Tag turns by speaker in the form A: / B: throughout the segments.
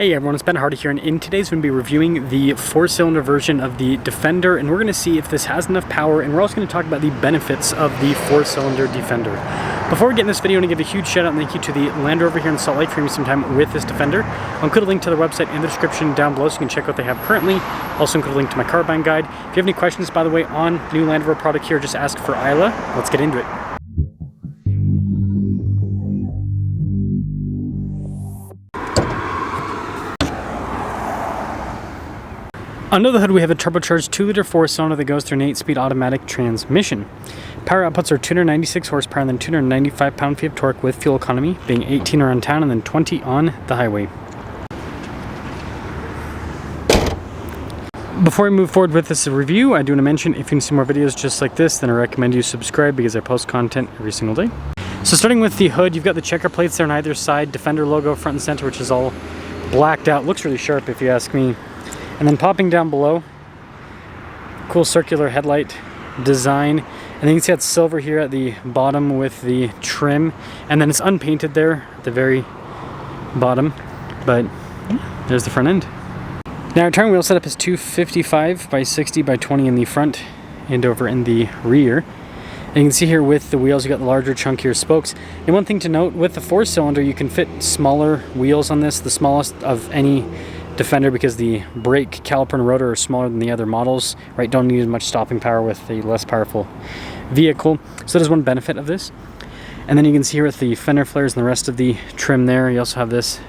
A: Hey everyone, it's Ben Hardy here, and in today's we're going to be reviewing the 4-cylinder version of the Defender, and we're going to see if this has enough power, and we're also going to talk about the benefits of the 4-cylinder Defender. Before we get in this video, I want to give a huge shout out and thank you to the Land Rover here in Salt Lake for giving me some time with this Defender. I'll include a link to their website in the description down below so you can check out what they have currently. Also include a link to my car buying guide. If you have any questions, by the way, on the new Land Rover product here, just ask for Isla. Let's get into it. Under the hood, we have a turbocharged 2-liter 4-cylinder that goes through an 8-speed automatic transmission. Power outputs are 296 horsepower and then 295 pound-feet of torque with fuel economy, being 18 around town and then 20 on the highway. Before we move forward with this review, I do want to mention if you want to see more videos just like this, then I recommend you subscribe because I post content every single day. So starting with the hood, you've got the checker plates there on either side, Defender logo front and center, which is all blacked out. Looks really sharp if you ask me. And then popping down below, cool circular headlight design. And then you can see that silver here at the bottom with the trim. And then it's unpainted there at the very bottom. But there's the front end. Now our turn wheel setup is 255 by 60 by 20 in the front and over in the rear. And you can see here with the wheels, you got the larger, chunkier spokes. And one thing to note, with the 4-cylinder, you can fit smaller wheels on this, the smallest of any Defender, because the brake caliper and rotor are smaller than the other models, right? Don't need as much stopping power with a less powerful vehicle. So that is one benefit of this. And then you can see here with the fender flares and the rest of the trim there, you also have this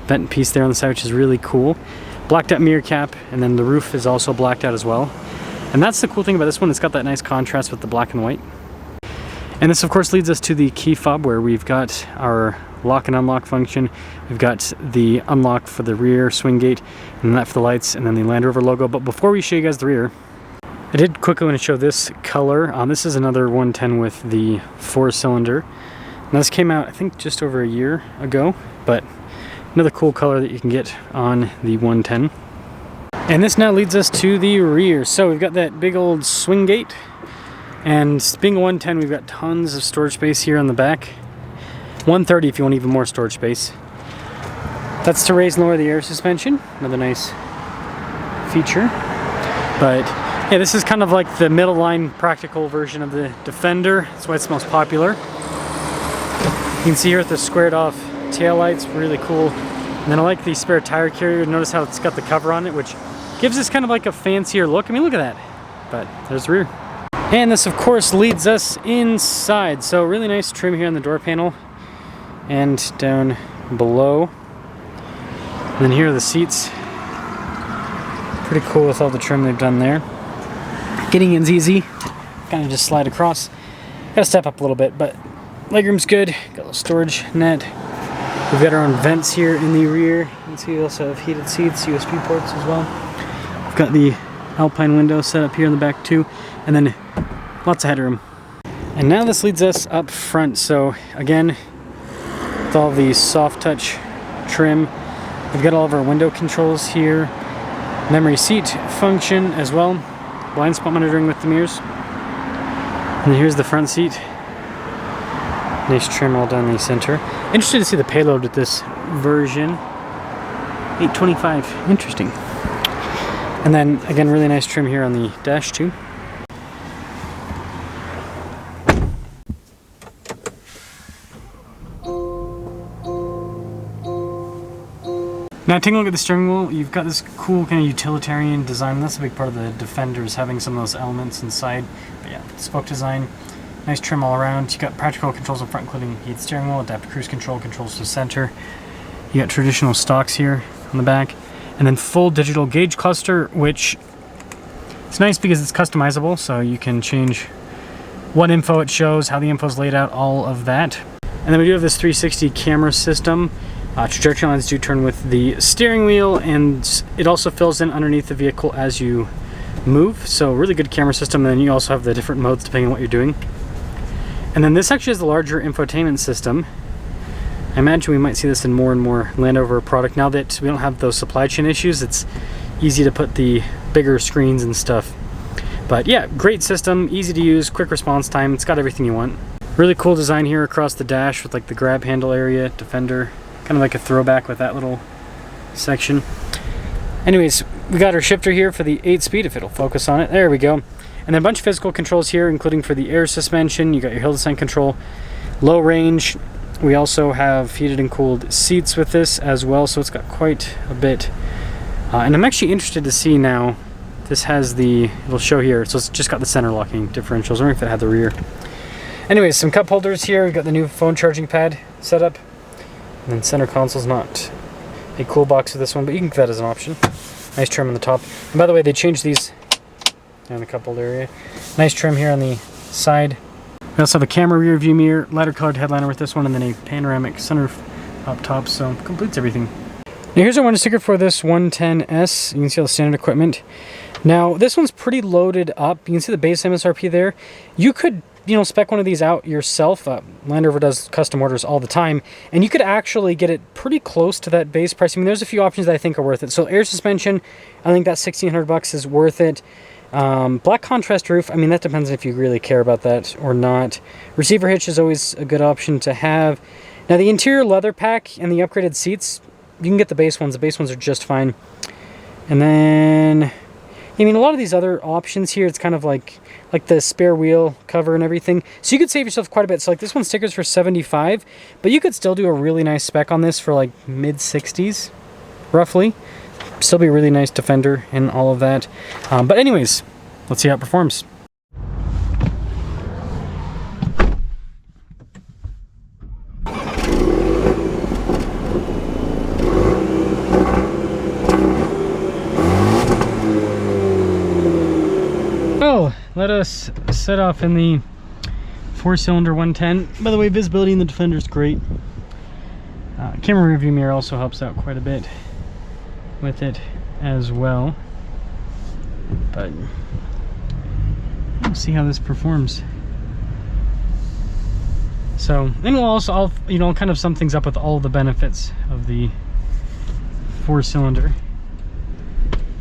A: vent piece there on the side, which is really cool. Blacked out mirror cap, and then the roof is also blacked out as well. And that's the cool thing about this one, it's got that nice contrast with the black and white. And this of course leads us to the key fob, where we've got our lock and unlock function. We've got the unlock for the rear swing gate, and that for the lights, and then the Land Rover logo. But before we show you guys the rear, I did quickly want to show this color. This is another 110 with the 4-cylinder. Now this came out I think just over a year ago, but another cool color that you can get on the 110. And this now leads us to the rear. So we've got that big old swing gate, and being a 110, we've got tons of storage space here on the back. 130 if you want even more storage space. That's to raise and lower the air suspension. Another nice feature. But yeah, this is kind of like the middle line practical version of the Defender. That's why it's most popular. You can see here with the squared off tail lights, really cool. And then I like the spare tire carrier. Notice how it's got the cover on it, which gives this kind of like a fancier look. I mean, look at that. But there's the rear. And this of course leads us inside. So really nice trim here on the door panel and down below. And then here are the seats. Pretty cool with all the trim they've done there. Getting in's easy. Kind of just slide across. Gotta step up a little bit, but legroom's good. Got a little storage net. We've got our own vents here in the rear. You can see we also have heated seats, USB ports as well. We've got the Alpine window set up here in the back too. And then lots of headroom. And now this leads us up front. So again, with all the soft touch trim, we've got all of our window controls here, memory seat function as well, blind spot monitoring with the mirrors. And then here's the front seat. Nice trim all down the center. Interested to see the payload with this version. 825, interesting. And then again, really nice trim here on the dash too. Now taking a look at the steering wheel, you've got this cool kind of utilitarian design. That's a big part of the Defender, is having some of those elements inside. But yeah, spoke design, nice trim all around. You've got practical controls up front, including heated steering wheel, adaptive cruise control, controls to center. You got traditional stocks here on the back, and then full digital gauge cluster, which is nice because it's customizable, so you can change what info it shows, how the info is laid out, all of that. And then we do have this 360 camera system. Trajectory lines do turn with the steering wheel, and it also fills in underneath the vehicle as you move. So really good camera system. And then you also have the different modes depending on what you're doing. And then this actually is the larger infotainment system. I imagine we might see this in more and more Land Rover product. Now that we don't have those supply chain issues, it's easy to put the bigger screens and stuff. But yeah, great system, easy to use, quick response time. It's got everything you want. Really cool design here across the dash with like the grab handle area, Defender. Kind of like a throwback with that little section. Anyways, we got our shifter here for the 8-speed, if it'll focus on it. There we go. And then a bunch of physical controls here, including for the air suspension. You got your hill descent control, low range. We also have heated and cooled seats with this as well, so it's got quite a bit. And I'm actually interested to see now. This has the, it'll show here, so it's just got the center locking differentials. I wonder if it had the rear. Anyways, some cup holders here. We've got the new phone charging pad set up. And then center console's not a cool box with this one, but you can get that as an option. Nice trim on the top. And by the way, they changed these in the cup holder area. Nice trim here on the side. We also have a camera rear view mirror, lighter colored headliner with this one, and then a panoramic sunroof up top, so it completes everything. Now here's our window sticker for this 110S. You can see all the standard equipment. Now this one's pretty loaded up. You can see the base MSRP there. You could, you know, spec one of these out yourself. Land Rover does custom orders all the time, and you could actually get it pretty close to that base price. I mean, there's a few options that I think are worth it. So air suspension, I think that $1,600 is worth it. Black contrast roof, I mean, that depends if you really care about that or not. Receiver hitch is always a good option to have. Now the interior leather pack and the upgraded seats, you can get the base ones. The base ones are just fine. And then, I mean, a lot of these other options here, it's kind of like the spare wheel cover and everything. So you could save yourself quite a bit. So like this one stickers for $75, but you could still do a really nice spec on this for like mid-60s, roughly. Still be a really nice Defender and all of that. But anyways, let's see how it performs. Oh, let us set off in the 4-cylinder 110. By the way, visibility in the Defender is great. Camera rear view mirror also helps out quite a bit with it as well, but we'll see how this performs. So then I'll you know, kind of sum things up with all the benefits of the 4-cylinder,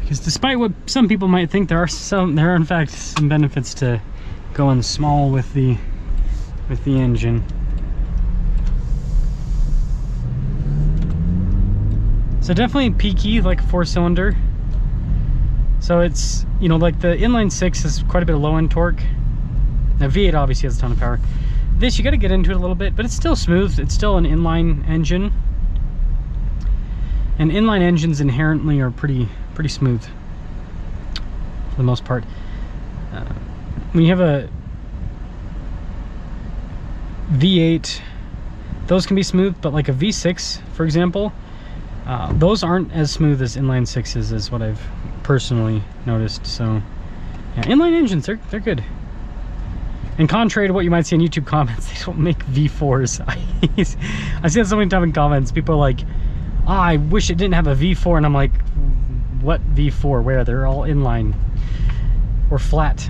A: because despite what some people might think, there are in fact some benefits to going small with the engine. So definitely peaky, like a 4-cylinder. So it's, you know, like the inline 6 has quite a bit of low end torque. Now V8 obviously has a ton of power. This, you got to get into it a little bit, but it's still smooth. It's still an inline engine, and inline engines inherently are pretty smooth for the most part. When you have a V8, those can be smooth, but like a V6, for example, those aren't as smooth as inline 6s, is what I've personally noticed. So yeah, inline engines, they're good. And contrary to what you might see in YouTube comments, they don't make V4s. I see that so many times in comments. People are like, oh, I wish it didn't have a V4. And I'm like, what V4? Where? They're all inline or flat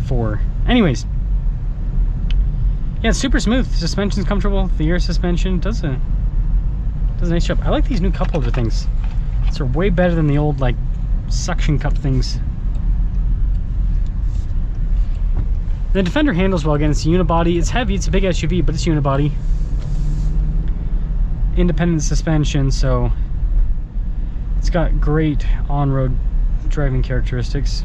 A: 4. Anyways, yeah, it's super smooth. Suspension's comfortable. The air suspension does a nice job. I like these new cup holder things. These are way better than the old like suction cup things. The Defender handles well. Again, it's a unibody. It's heavy. It's a big SUV, but it's unibody. Independent suspension, so it's got great on-road driving characteristics.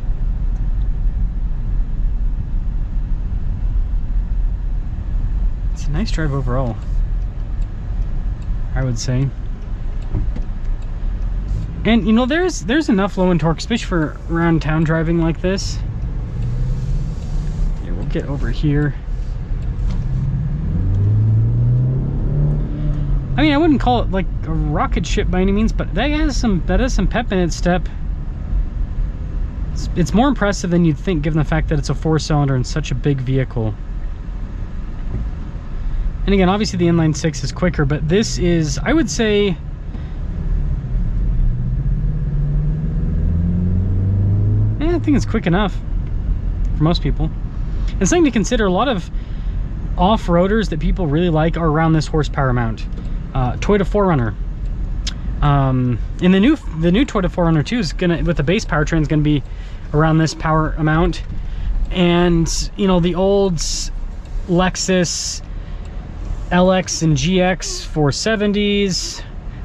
A: It's a nice drive overall, I would say. And you know, there's enough low end torque, especially for around town driving like this. Yeah, we'll get over here. I mean, I wouldn't call it like a rocket ship by any means, but that has some pep in its step. It's more impressive than you'd think, given the fact that it's a 4-cylinder and such a big vehicle. And again, obviously the inline 6 is quicker, but this is, I would say, I think it's quick enough for most people. And something to consider, a lot of off-roaders that people really like are around this horsepower amount. Toyota 4Runner. And the new Toyota 4Runner 2 is gonna, with the base powertrain, is gonna be around this power amount. And you know, the old Lexus LX and GX 470s,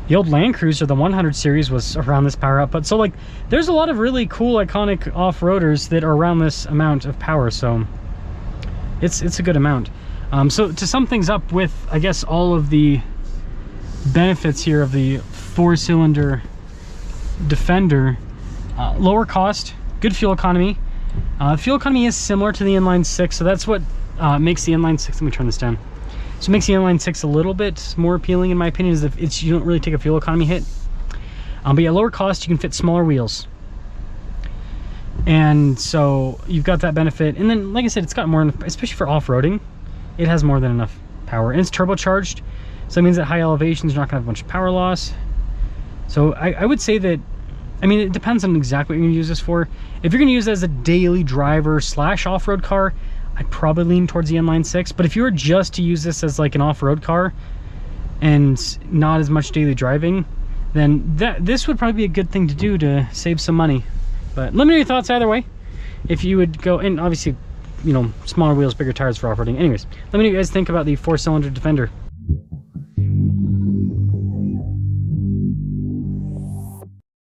A: The old Land Cruiser, the 100 series, was around this power output. So like, there's a lot of really cool, iconic off-roaders that are around this amount of power. So it's a good amount. So to sum things up with, I guess, all of the benefits here of the 4-cylinder Defender, lower cost, good fuel economy. Fuel economy is similar to the inline 6, so that's what makes the inline 6, let me turn this down. So it makes the inline 6 a little bit more appealing, in my opinion, is if you don't really take a fuel economy hit. But yeah, lower cost, you can fit smaller wheels. And so you've got that benefit. And then, like I said, it's got more, especially for off-roading, it has more than enough power. And it's turbocharged, so that means at high elevations, you're not gonna have a bunch of power loss. So I would say that, I mean, it depends on exactly what you're gonna use this for. If you're gonna use it as a daily driver / off-road car, I'd probably lean towards the inline 6. But if you were just to use this as like an off-road car and not as much daily driving, then this would probably be a good thing to do to save some money. But let me know your thoughts either way. If you would go, and obviously, you know, smaller wheels, bigger tires for off-roading. Anyways, let me know what you guys think about the 4-cylinder Defender.